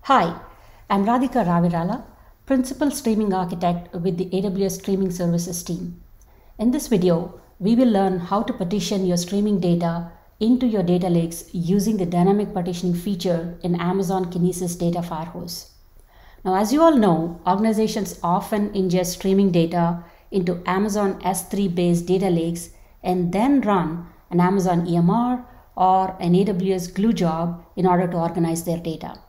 Hi, I'm Radhika Ravirala, Principal Streaming Architect with the AWS Streaming Services team. In this video, we will learn how to partition your streaming data into your data lakes using the dynamic partitioning feature in Amazon Kinesis Data Firehose. Now, as you all know, organizations often ingest streaming data into Amazon S3 based data lakes and then run an Amazon EMR or an AWS Glue job in order to organize their data.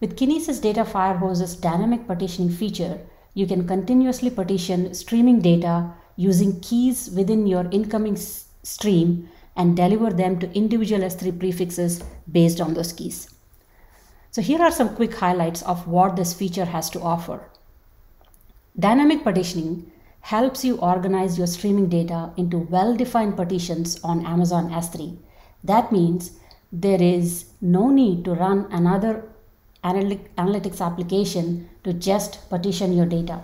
With Kinesis Data Firehose's dynamic partitioning feature, you can continuously partition streaming data using keys within your incoming stream and deliver them to individual S3 prefixes based on those keys. So here are some quick highlights of what this feature has to offer. Dynamic partitioning helps you organize your streaming data into well-defined partitions on Amazon S3. That means there is no need to run another analytics application to just partition your data.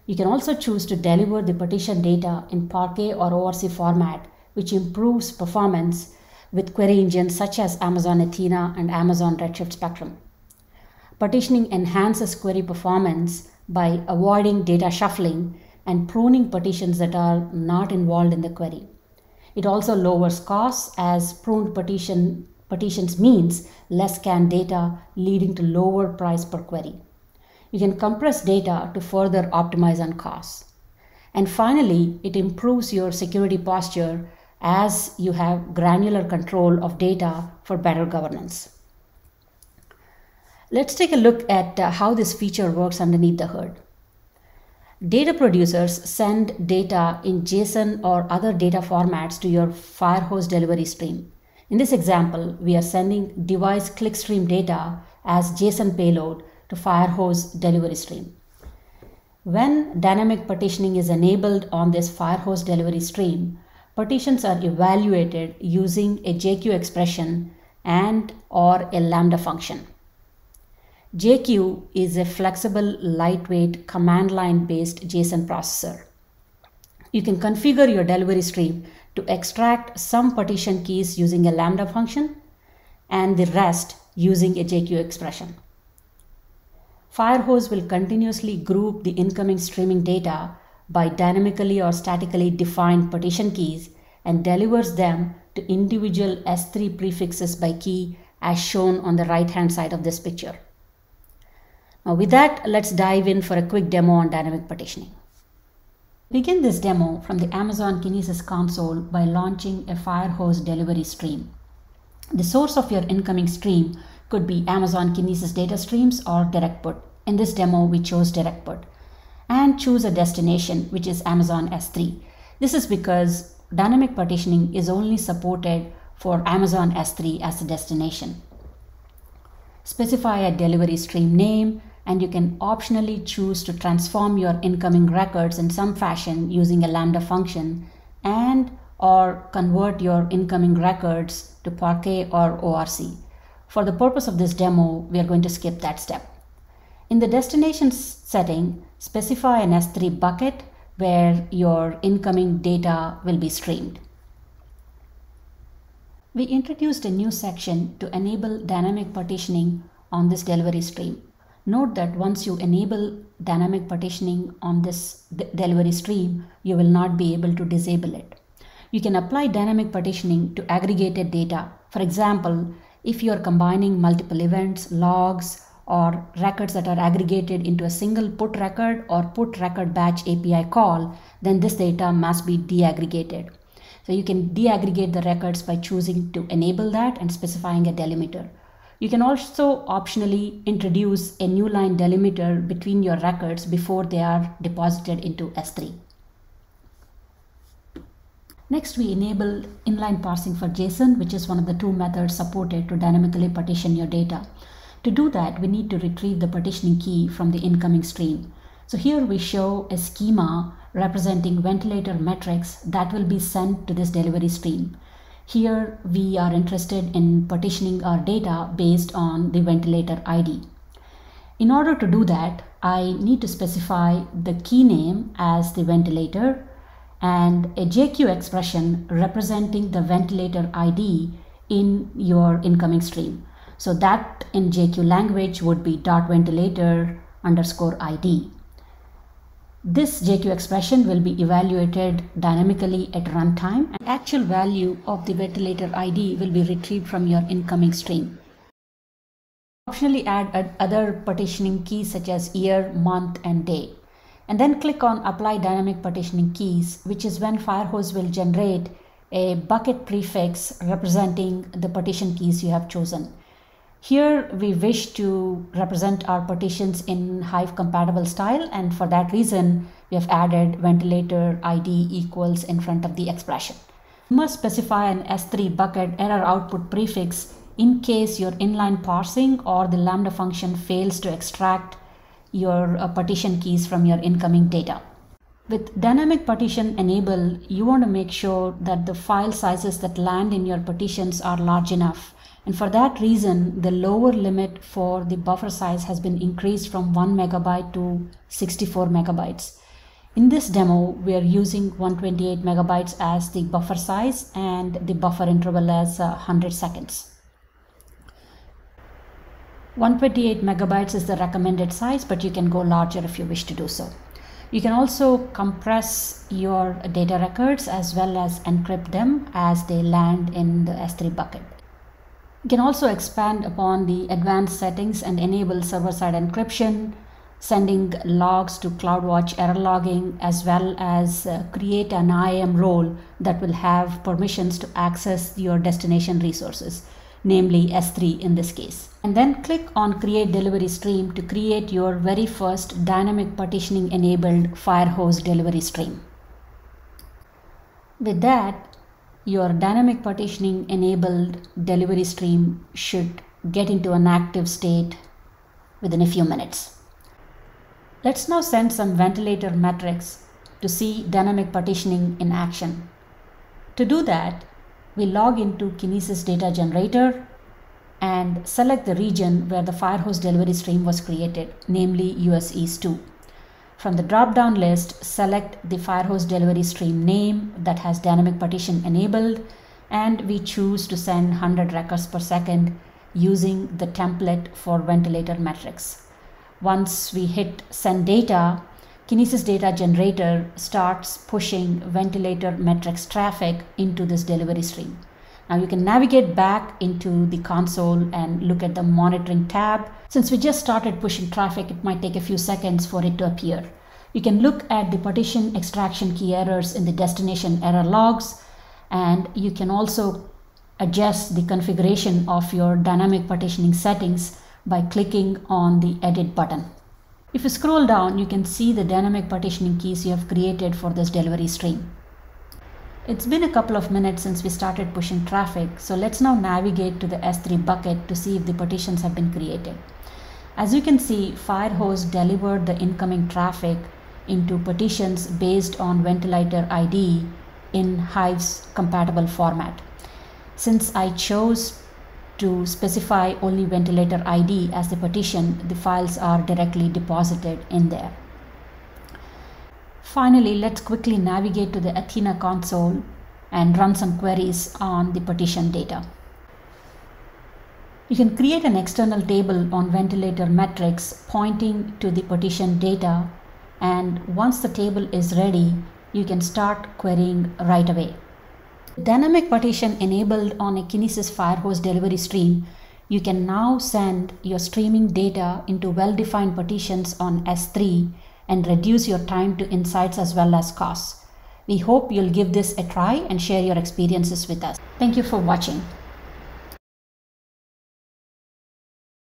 You can also choose to deliver the partition data in Parquet or ORC format, which improves performance with query engines such as Amazon Athena and Amazon Redshift Spectrum. Partitioning enhances query performance by avoiding data shuffling and pruning partitions that are not involved in the query. It also lowers costs as pruned partitions means less scanned data, leading to lower price per query. You can compress data to further optimize on costs. And finally, it improves your security posture as you have granular control of data for better governance. Let's take a look at how this feature works underneath the hood. Data producers send data in JSON or other data formats to your Firehose delivery stream. In this example, we are sending device clickstream data as JSON payload to Firehose delivery stream. When dynamic partitioning is enabled on this Firehose delivery stream, partitions are evaluated using a JQ expression and or a Lambda function. JQ is a flexible, lightweight, command line based JSON processor. You can configure your delivery stream to extract some partition keys using a Lambda function and the rest using a JQ expression. Firehose will continuously group the incoming streaming data by dynamically or statically defined partition keys and delivers them to individual S3 prefixes by key as shown on the right hand side of this picture. Now with that, let's dive in for a quick demo on dynamic partitioning. Begin this demo from the Amazon Kinesis console by launching a Firehose delivery stream. The source of your incoming stream could be Amazon Kinesis data streams or direct put. In this demo, we chose direct put. And choose a destination, which is Amazon S3. This is because dynamic partitioning is only supported for Amazon S3 as a destination. Specify a delivery stream name, and you can optionally choose to transform your incoming records in some fashion using a Lambda function and or convert your incoming records to Parquet or ORC. For the purpose of this demo, we are going to skip that step. In the destination setting, specify an S3 bucket where your incoming data will be streamed. We introduced a new section to enable dynamic partitioning on this delivery stream. Note that once you enable dynamic partitioning on this delivery stream, you will not be able to disable it. You can apply dynamic partitioning to aggregated data. For example, if you are combining multiple events, logs, or records that are aggregated into a single put record or put record batch API call, then this data must be deaggregated. So you can deaggregate the records by choosing to enable that and specifying a delimiter. You can also optionally introduce a new line delimiter between your records before they are deposited into S3. Next, we enable inline parsing for JSON, which is one of the two methods supported to dynamically partition your data. To do that, we need to retrieve the partitioning key from the incoming stream. So here we show a schema representing ventilator metrics that will be sent to this delivery stream. Here we are interested in partitioning our data based on the ventilator ID. In order to do that, I need to specify the key name as the ventilator and a JQ expression representing the ventilator ID in your incoming stream. So that in JQ language would be .ventilator_ID. This JQ expression will be evaluated dynamically at runtime, and actual value of the ventilator ID will be retrieved from your incoming stream. Optionally add other partitioning keys such as year, month, and day. And then click on Apply Dynamic Partitioning Keys, which is when Firehose will generate a bucket prefix representing the partition keys you have chosen. Here we wish to represent our partitions in Hive compatible style, and for that reason we have added ventilator ID equals in front of the expression. You must specify an S3 bucket error output prefix in case your inline parsing or the Lambda function fails to extract your partition keys from your incoming data. With dynamic partition enabled, you want to make sure that the file sizes that land in your partitions are large enough. And for that reason, the lower limit for the buffer size has been increased from 1 megabyte to 64 megabytes. In this demo, we are using 128 megabytes as the buffer size and the buffer interval as 100 seconds. 128 megabytes is the recommended size, but you can go larger if you wish to do so. You can also compress your data records as well as encrypt them as they land in the S3 bucket. You can also expand upon the advanced settings and enable server-side encryption, sending logs to CloudWatch error logging, as well as create an IAM role that will have permissions to access your destination resources, namely S3 in this case. And then click on Create Delivery Stream to create your very first dynamic partitioning enabled Firehose delivery stream. With that, your dynamic partitioning enabled delivery stream should get into an active state within a few minutes. Let's now send some ventilator metrics to see dynamic partitioning in action. To do that, we log into Kinesis Data Generator and select the region where the Firehose delivery stream was created, namely US East 2. From the drop-down list, select the Firehose delivery stream name that has dynamic partition enabled, and we choose to send 100 records per second using the template for ventilator metrics. Once we hit send data, Kinesis Data Generator starts pushing ventilator metrics traffic into this delivery stream. Now you can navigate back into the console and look at the monitoring tab. Since we just started pushing traffic, it might take a few seconds for it to appear. You can look at the partition extraction key errors in the destination error logs, and you can also adjust the configuration of your dynamic partitioning settings by clicking on the edit button. If you scroll down, you can see the dynamic partitioning keys you have created for this delivery stream. It's been a couple of minutes since we started pushing traffic, so let's now navigate to the S3 bucket to see if the partitions have been created. As you can see, Firehose delivered the incoming traffic into partitions based on ventilator ID in Hive's compatible format. Since I chose to specify only ventilator ID as the partition, the files are directly deposited in there. Finally, let's quickly navigate to the Athena console and run some queries on the partition data. You can create an external table on ventilator metrics pointing to the partition data, and once the table is ready, you can start querying right away. Dynamic partition enabled on a Kinesis Firehose delivery stream, you can now send your streaming data into well-defined partitions on S3 and reduce your time to insights as well as costs. We hope you'll give this a try and share your experiences with us. Thank you for watching.